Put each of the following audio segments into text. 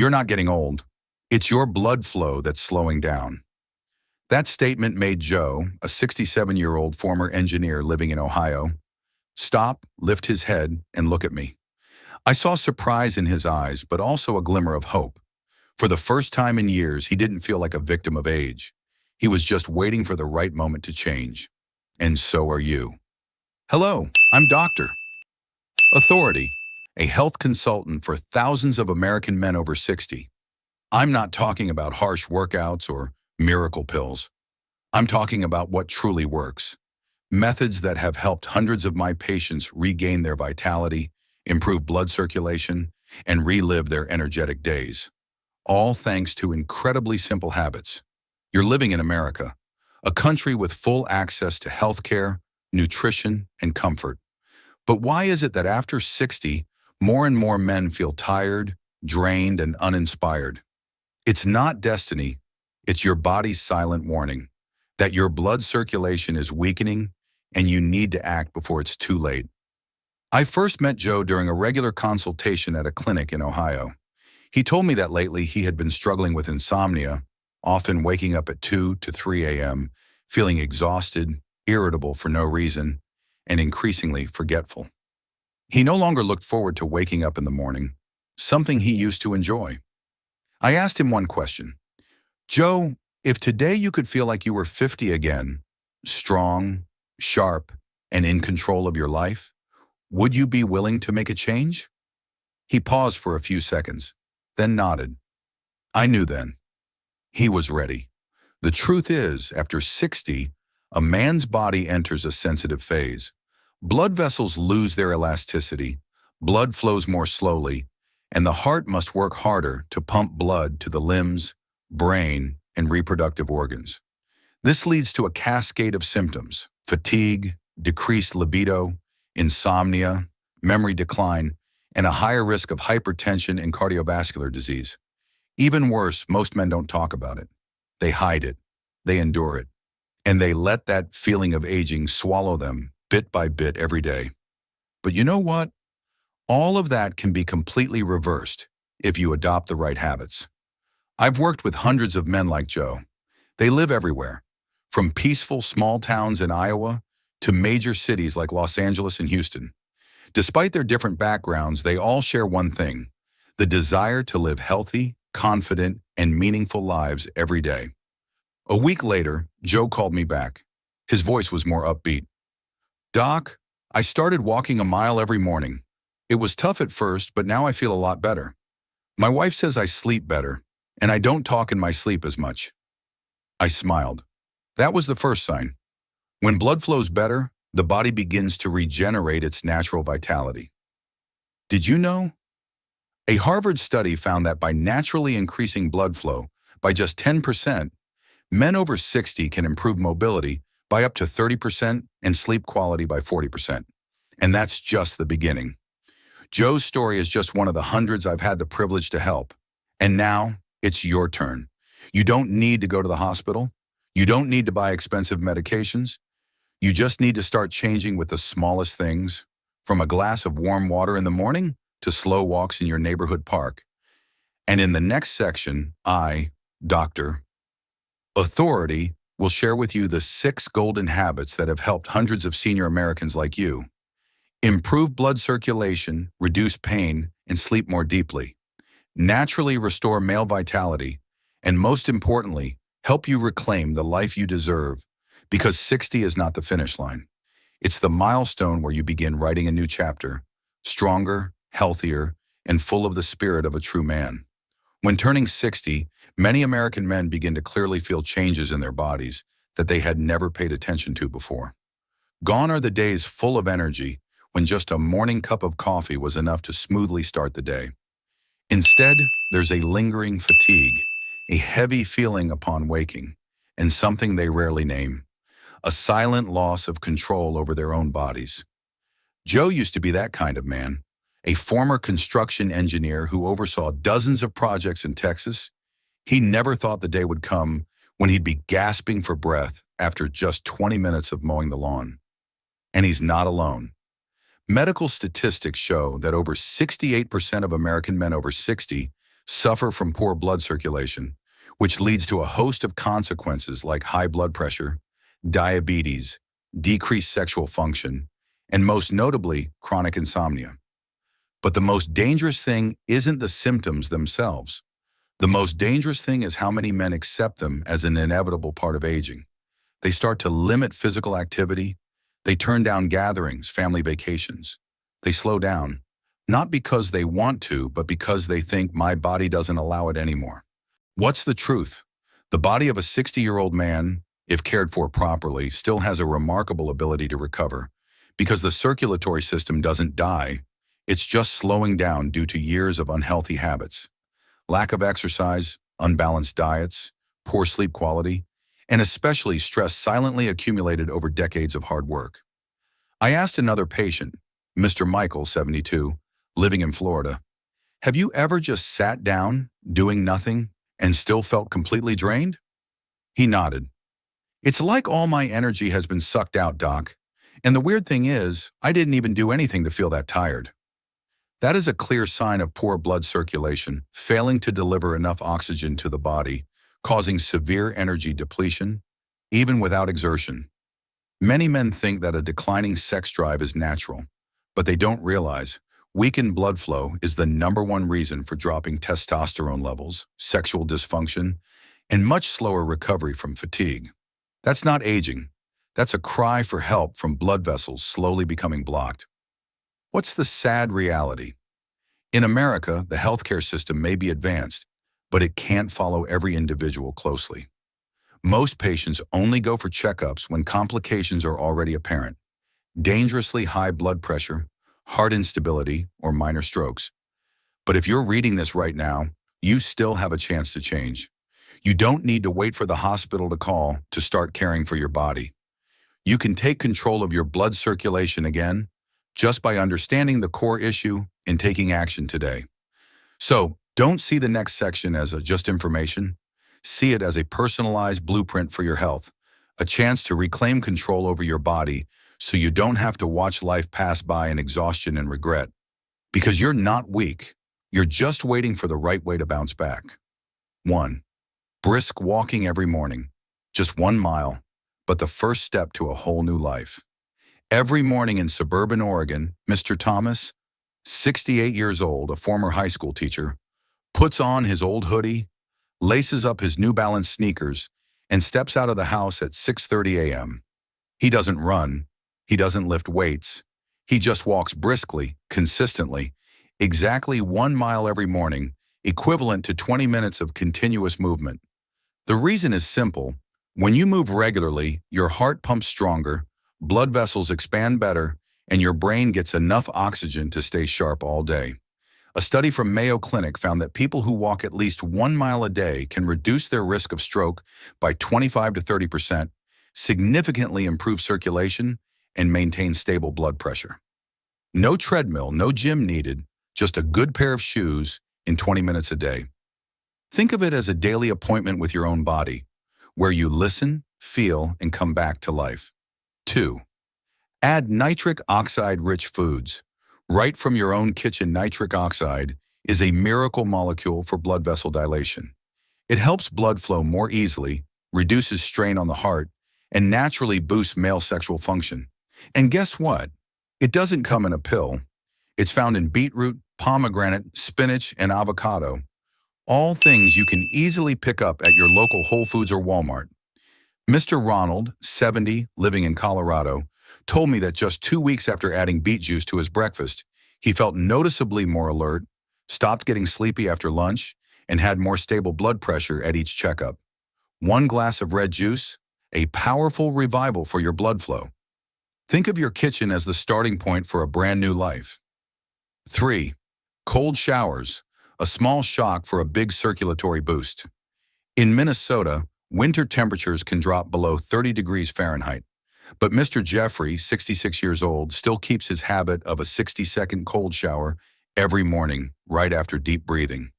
You're not getting old. It's your blood flow that's slowing down. That statement made Joe, a 67-year-old former engineer living in Ohio, stop, lift his head, and look at me. I saw surprise in his eyes, but also a glimmer of hope. For the first time in years, he didn't feel like a victim of age. He was just waiting for the right moment to change. And so are you. Hello, I'm Dr. Authority, a health consultant for thousands of American men over 60. I'm not talking about harsh workouts or miracle pills. I'm talking about what truly works. Methods that have helped hundreds of my patients regain their vitality, improve blood circulation, and relive their energetic days. All thanks to incredibly simple habits. You're living in America, a country with full access to healthcare, nutrition, and comfort. But why is it that after 60, more and more men feel tired, drained, and uninspired? It's not destiny, it's your body's silent warning that your blood circulation is weakening and you need to act before it's too late. I first met Joe during a regular consultation at a clinic in Ohio. He told me that lately he had been struggling with insomnia, often waking up at 2 to 3 a.m., feeling exhausted, irritable for no reason, and increasingly forgetful. He no longer looked forward to waking up in the morning, something he used to enjoy. I asked him one question. Joe, if today you could feel like you were 50 again, strong, sharp, and in control of your life, would you be willing to make a change? He paused for a few seconds, then nodded. I knew then. He was ready. The truth is, after 60, a man's body enters a sensitive phase. Blood vessels lose their elasticity, blood flows more slowly, and the heart must work harder to pump blood to the limbs, brain, and reproductive organs. This leads to a cascade of symptoms: fatigue, decreased libido, insomnia, memory decline, and a higher risk of hypertension and cardiovascular disease. Even worse, most men don't talk about it. They hide it, they endure it, and they let that feeling of aging swallow them bit by bit every day. But you know what? All of that can be completely reversed if you adopt the right habits. I've worked with hundreds of men like Joe. They live everywhere, from peaceful small towns in Iowa to major cities like Los Angeles and Houston. Despite their different backgrounds, they all share one thing: the desire to live healthy, confident, and meaningful lives every day. A week later, Joe called me back. His voice was more upbeat. Doc, I started walking a mile every morning. It was tough at first, but now I feel a lot better. My wife says I sleep better, and I don't talk in my sleep as much. I smiled. That was the first sign. When blood flows better, the body begins to regenerate its natural vitality. Did you know? A Harvard study found that by naturally increasing blood flow by just 10%, men over 60 can improve mobility by up to 30% and sleep quality by 40%. And that's just the beginning. Joe's story is just one of the hundreds I've had the privilege to help. And now, it's your turn. You don't need to go to the hospital. You don't need to buy expensive medications. You just need to start changing with the smallest things, from a glass of warm water in the morning to slow walks in your neighborhood park. And in the next section, I, Dr. Authority, will share with you the 6 golden habits that have helped hundreds of senior Americans like you improve blood circulation, reduce pain, and sleep more deeply, naturally restore male vitality, and most importantly, help you reclaim the life you deserve, because 60 is not the finish line. It's the milestone where you begin writing a new chapter, stronger, healthier, and full of the spirit of a true man. When turning 60, many American men begin to clearly feel changes in their bodies that they had never paid attention to before. Gone are the days full of energy when just a morning cup of coffee was enough to smoothly start the day. Instead, there's a lingering fatigue, a heavy feeling upon waking, and something they rarely name: a silent loss of control over their own bodies. Joe used to be that kind of man, a former construction engineer who oversaw dozens of projects in Texas. He never thought the day would come when he'd be gasping for breath after just 20 minutes of mowing the lawn. And he's not alone. Medical statistics show that over 68% of American men over 60 suffer from poor blood circulation, which leads to a host of consequences like high blood pressure, diabetes, decreased sexual function, and most notably, chronic insomnia. But the most dangerous thing isn't the symptoms themselves. The most dangerous thing is how many men accept them as an inevitable part of aging. They start to limit physical activity. They turn down gatherings, family vacations. They slow down, not because they want to, but because they think my body doesn't allow it anymore. What's the truth? The body of a 60-year-old man, if cared for properly, still has a remarkable ability to recover because the circulatory system doesn't die. It's just slowing down due to years of unhealthy habits. Lack of exercise, unbalanced diets, poor sleep quality, and especially stress silently accumulated over decades of hard work. I asked another patient, Mr. Michael, 72, living in Florida, have you ever just sat down, doing nothing, and still felt completely drained? He nodded. It's like all my energy has been sucked out, Doc. And the weird thing is, I didn't even do anything to feel that tired. That is a clear sign of poor blood circulation, failing to deliver enough oxygen to the body, causing severe energy depletion, even without exertion. Many men think that a declining sex drive is natural, but they don't realize weakened blood flow is the #1 reason for dropping testosterone levels, sexual dysfunction, and much slower recovery from fatigue. That's not aging. That's a cry for help from blood vessels slowly becoming blocked. What's the sad reality? In America, the healthcare system may be advanced, but it can't follow every individual closely. Most patients only go for checkups when complications are already apparent. Dangerously high blood pressure, heart instability, or minor strokes. But if you're reading this right now, you still have a chance to change. You don't need to wait for the hospital to call to start caring for your body. You can take control of your blood circulation again just by understanding the core issue and taking action today. So, don't see the next section as just information. See it as a personalized blueprint for your health, a chance to reclaim control over your body so you don't have to watch life pass by in exhaustion and regret. Because you're not weak, you're just waiting for the right way to bounce back. 1. Brisk walking every morning, just 1 mile, but the first step to a whole new life. Every morning in suburban Oregon, Mr. Thomas, 68 years old, a former high school teacher, puts on his old hoodie, laces up his New Balance sneakers, and steps out of the house at 6:30 a.m. He doesn't run. He doesn't lift weights. He just walks briskly, consistently, exactly 1 mile every morning, equivalent to 20 minutes of continuous movement. The reason is simple. When you move regularly, your heart pumps stronger, blood vessels expand better, and your brain gets enough oxygen to stay sharp all day. A study from Mayo Clinic found that people who walk at least 1 mile a day can reduce their risk of stroke by 25 to 30%, significantly improve circulation, and maintain stable blood pressure. No treadmill, no gym needed, just a good pair of shoes in 20 minutes a day. Think of it as a daily appointment with your own body, where you listen, feel, and come back to life. 2. Add nitric oxide-rich foods. Right from your own kitchen, nitric oxide is a miracle molecule for blood vessel dilation. It helps blood flow more easily, reduces strain on the heart, and naturally boosts male sexual function. And guess what? It doesn't come in a pill. It's found in beetroot, pomegranate, spinach, and avocado. All things you can easily pick up at your local Whole Foods or Walmart. Mr. Ronald, 70, living in Colorado, told me that just 2 weeks after adding beet juice to his breakfast, he felt noticeably more alert, stopped getting sleepy after lunch, and had more stable blood pressure at each checkup. 1 glass of red juice, a powerful revival for your blood flow. Think of your kitchen as the starting point for a brand new life. 3. Cold showers, a small shock for a big circulatory boost. In Minnesota, winter temperatures can drop below 30 degrees Fahrenheit, but Mr. Jeffrey, 66 years old, still keeps his habit of a 60-second cold shower every morning right after deep breathing.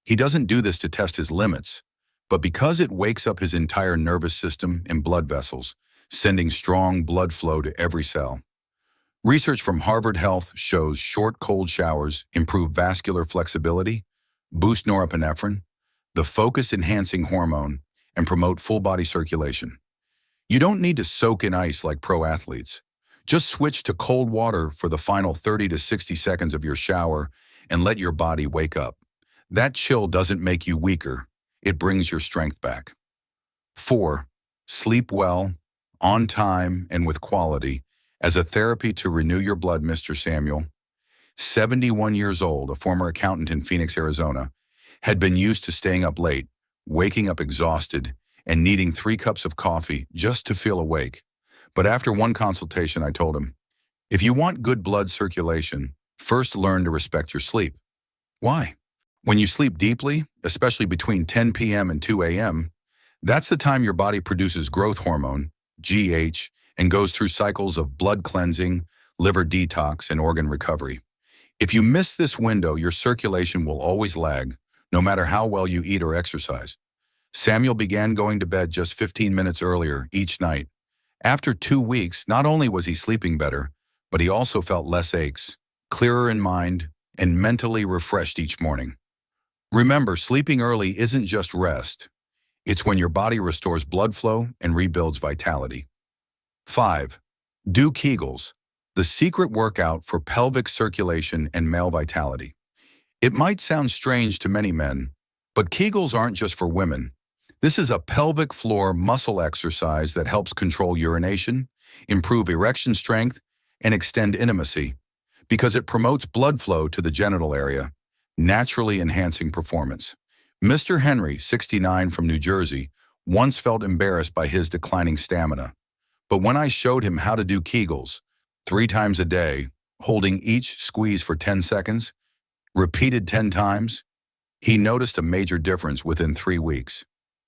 He doesn't do this to test his limits, but because it wakes up his entire nervous system and blood vessels, sending strong blood flow to every cell. Research from Harvard Health shows short cold showers improve vascular flexibility, boost norepinephrine, the focus-enhancing hormone, and promote full-body circulation. You don't need to soak in ice like pro athletes. Just switch to cold water for the final 30 to 60 seconds of your shower and let your body wake up. That chill doesn't make you weaker, it brings your strength back. 4. Sleep well, on time, and with quality. As a therapy to renew your blood, Mr. Samuel, 71 years old, a former accountant in Phoenix, Arizona, had been used to staying up late, waking up exhausted, and needing 3 cups of coffee just to feel awake. But after one consultation, I told him, if you want good blood circulation, first learn to respect your sleep. Why? When you sleep deeply, especially between 10 p.m. and 2 a.m., that's the time your body produces growth hormone, GH, and goes through cycles of blood cleansing, liver detox, and organ recovery. If you miss this window, your circulation will always lag, no matter how well you eat or exercise. Samuel began going to bed just 15 minutes earlier each night. After 2 weeks, not only was he sleeping better, but he also felt less aches, clearer in mind, and mentally refreshed each morning. Remember, sleeping early isn't just rest. It's when your body restores blood flow and rebuilds vitality. 5. Do Kegels, the secret workout for pelvic circulation and male vitality. It might sound strange to many men, but Kegels aren't just for women. This is a pelvic floor muscle exercise that helps control urination, improve erection strength, and extend intimacy, because it promotes blood flow to the genital area, naturally enhancing performance. Mr. Henry, 69, from New Jersey, once felt embarrassed by his declining stamina. But when I showed him how to do Kegels 3 times a day, holding each squeeze for 10 seconds, repeated 10 times, he noticed a major difference within 3 weeks.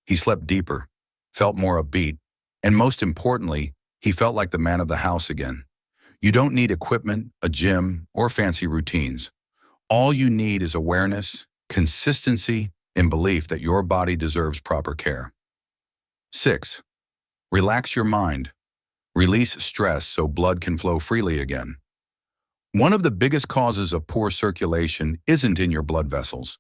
He slept deeper, felt more upbeat, and most importantly, he felt like the man of the house again. You don't need equipment, a gym, or fancy routines. All you need is awareness, consistency, and belief that your body deserves proper care. 6. Relax your mind. Release stress so blood can flow freely again. One of the biggest causes of poor circulation isn't in your blood vessels.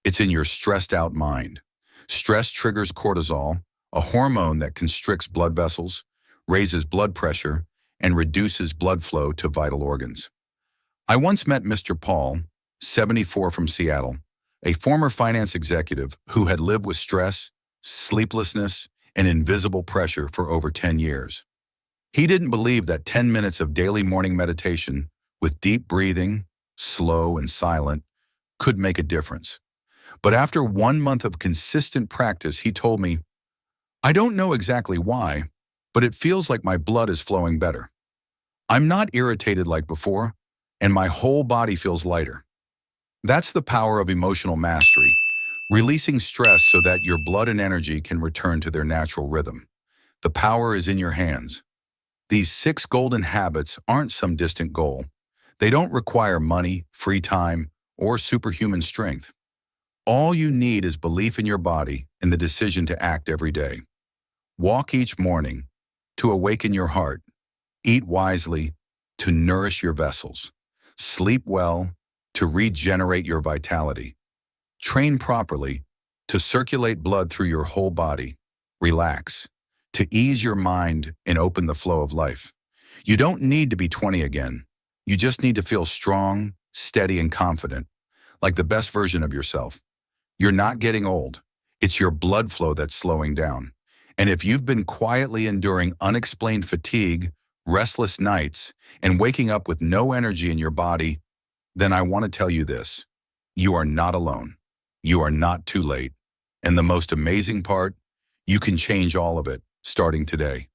It's in your stressed out mind. Stress triggers cortisol, a hormone that constricts blood vessels, raises blood pressure, and reduces blood flow to vital organs. I once met Mr. Paul, 74, from Seattle, a former finance executive who had lived with stress, sleeplessness, and invisible pressure for over 10 years. He didn't believe that 10 minutes of daily morning meditation with deep breathing, slow and silent, could make a difference. But after 1 month of consistent practice, he told me, I don't know exactly why, but it feels like my blood is flowing better. I'm not irritated like before, and my whole body feels lighter. That's the power of emotional mastery, releasing stress so that your blood and energy can return to their natural rhythm. The power is in your hands. These 6 golden habits aren't some distant goal. They don't require money, free time, or superhuman strength. All you need is belief in your body and the decision to act every day. Walk each morning to awaken your heart. Eat wisely to nourish your vessels. Sleep well to regenerate your vitality. Train properly to circulate blood through your whole body. Relax to ease your mind and open the flow of life. You don't need to be 20 again. You just need to feel strong, steady, and confident, like the best version of yourself. You're not getting old. It's your blood flow that's slowing down. And if you've been quietly enduring unexplained fatigue, restless nights, and waking up with no energy in your body, then I want to tell you this. You are not alone. You are not too late. And the most amazing part, you can change all of it, starting today.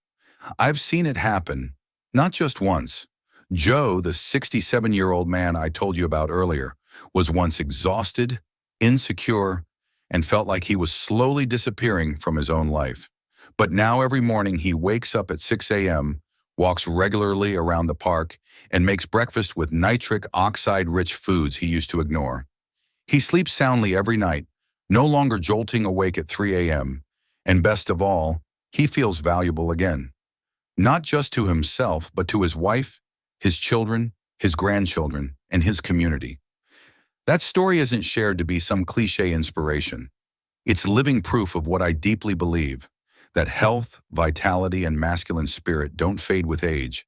I've seen it happen, not just once. Joe, the 67-year-old man I told you about earlier, was once exhausted, insecure, and felt like he was slowly disappearing from his own life. But now every morning he wakes up at 6 a.m., walks regularly around the park, and makes breakfast with nitric oxide-rich foods he used to ignore. He sleeps soundly every night, no longer jolting awake at 3 a.m., and best of all, he feels valuable again. Not just to himself, but to his wife, his children, his grandchildren, and his community. That story isn't shared to be some cliche inspiration. It's living proof of what I deeply believe, that health, vitality, and masculine spirit don't fade with age.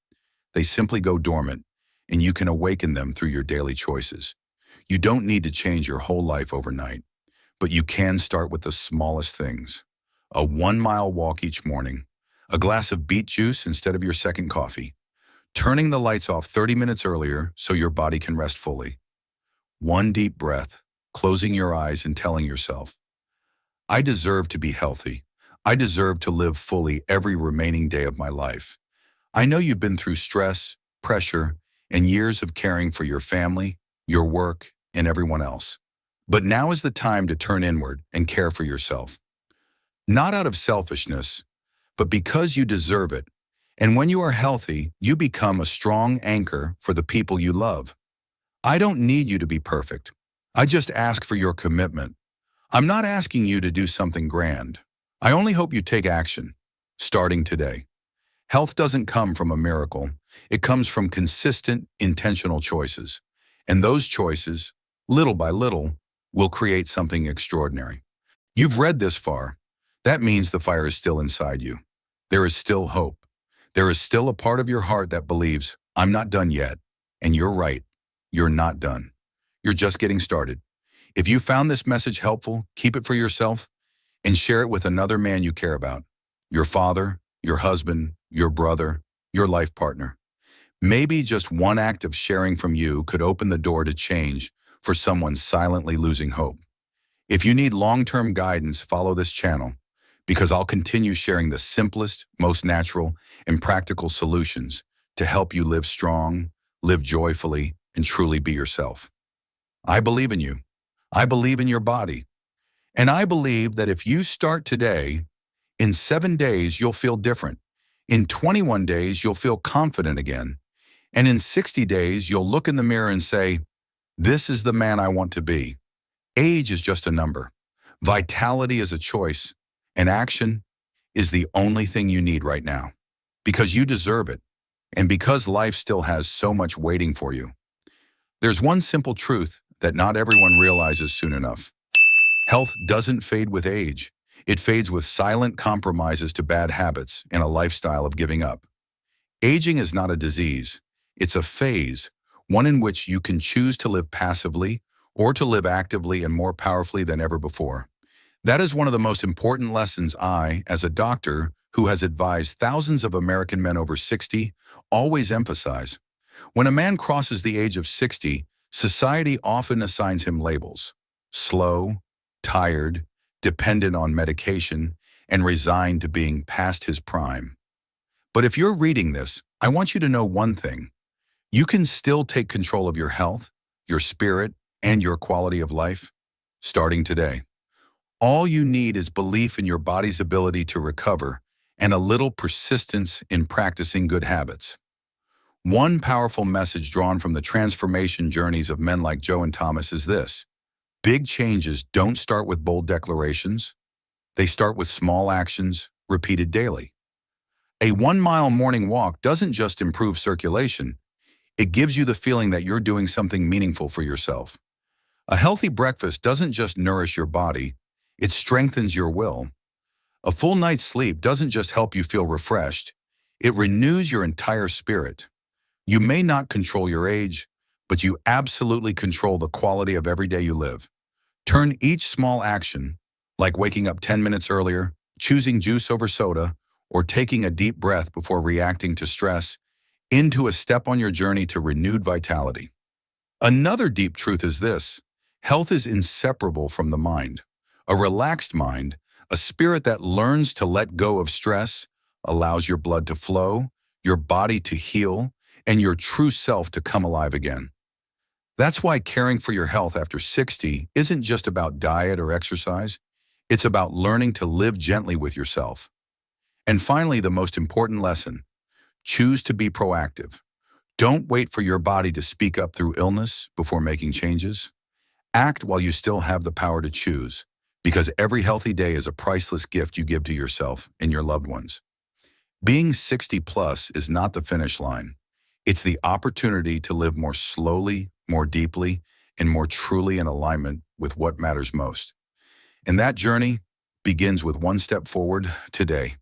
They simply go dormant, and you can awaken them through your daily choices. You don't need to change your whole life overnight, but you can start with the smallest things. A 1-mile walk each morning, a glass of beet juice instead of your second coffee, turning the lights off 30 minutes earlier so your body can rest fully. One deep breath, closing your eyes and telling yourself, I deserve to be healthy. I deserve to live fully every remaining day of my life. I know you've been through stress, pressure, and years of caring for your family, your work, and everyone else. But now is the time to turn inward and care for yourself. Not out of selfishness, but because you deserve it. And when you are healthy, you become a strong anchor for the people you love. I don't need you to be perfect. I just ask for your commitment. I'm not asking you to do something grand. I only hope you take action, starting today. Health doesn't come from a miracle. It comes from consistent, intentional choices. And those choices, little by little, will create something extraordinary. You've read this far. That means the fire is still inside you. There is still hope. There is still a part of your heart that believes, I'm not done yet. And you're right. You're not done. You're just getting started. If you found this message helpful, keep it for yourself and share it with another man you care about. Your father, your husband, your brother, your life partner. Maybe just one act of sharing from you could open the door to change for someone silently losing hope. If you need long-term guidance, follow this channel, because I'll continue sharing the simplest, most natural, and practical solutions to help you live strong, live joyfully, and truly be yourself. I believe in you. I believe in your body. And I believe that if you start today, in 7 days, you'll feel different. In 21 days, you'll feel confident again. And in 60 days, you'll look in the mirror and say, this is the man I want to be. Age is just a number. Vitality is a choice. And action is the only thing you need right now. Because you deserve it. And because life still has so much waiting for you. There's one simple truth that not everyone realizes soon enough. Health doesn't fade with age. It fades with silent compromises to bad habits and a lifestyle of giving up. Aging is not a disease. It's a phase, one in which you can choose to live passively or to live actively and more powerfully than ever before. That is one of the most important lessons I, as a doctor who has advised thousands of American men over 60, always emphasize. When a man crosses the age of 60, society often assigns him labels: slow, tired, dependent on medication, and resigned to being past his prime. But if you're reading this, I want you to know one thing. You can still take control of your health, your spirit, and your quality of life, starting today. All you need is belief in your body's ability to recover and a little persistence in practicing good habits. One powerful message drawn from the transformation journeys of men like Joe and Thomas is this: big changes don't start with bold declarations. They start with small actions repeated daily. A 1-mile morning walk doesn't just improve circulation. It gives you the feeling that you're doing something meaningful for yourself. A healthy breakfast doesn't just nourish your body, it strengthens your will. A full night's sleep doesn't just help you feel refreshed, it renews your entire spirit. You may not control your age, but you absolutely control the quality of every day you live. Turn each small action, like waking up 10 minutes earlier, choosing juice over soda, or taking a deep breath before reacting to stress, into a step on your journey to renewed vitality. Another deep truth is this: health is inseparable from the mind. A relaxed mind, a spirit that learns to let go of stress, allows your blood to flow, your body to heal, and your true self to come alive again. That's why caring for your health after 60 isn't just about diet or exercise. It's about learning to live gently with yourself. And finally, the most important lesson: choose to be proactive. Don't wait for your body to speak up through illness before making changes. Act while you still have the power to choose, because every healthy day is a priceless gift you give to yourself and your loved ones. Being 60 plus is not the finish line. It's the opportunity to live more slowly, more deeply, and more truly in alignment with what matters most. And that journey begins with one step forward today.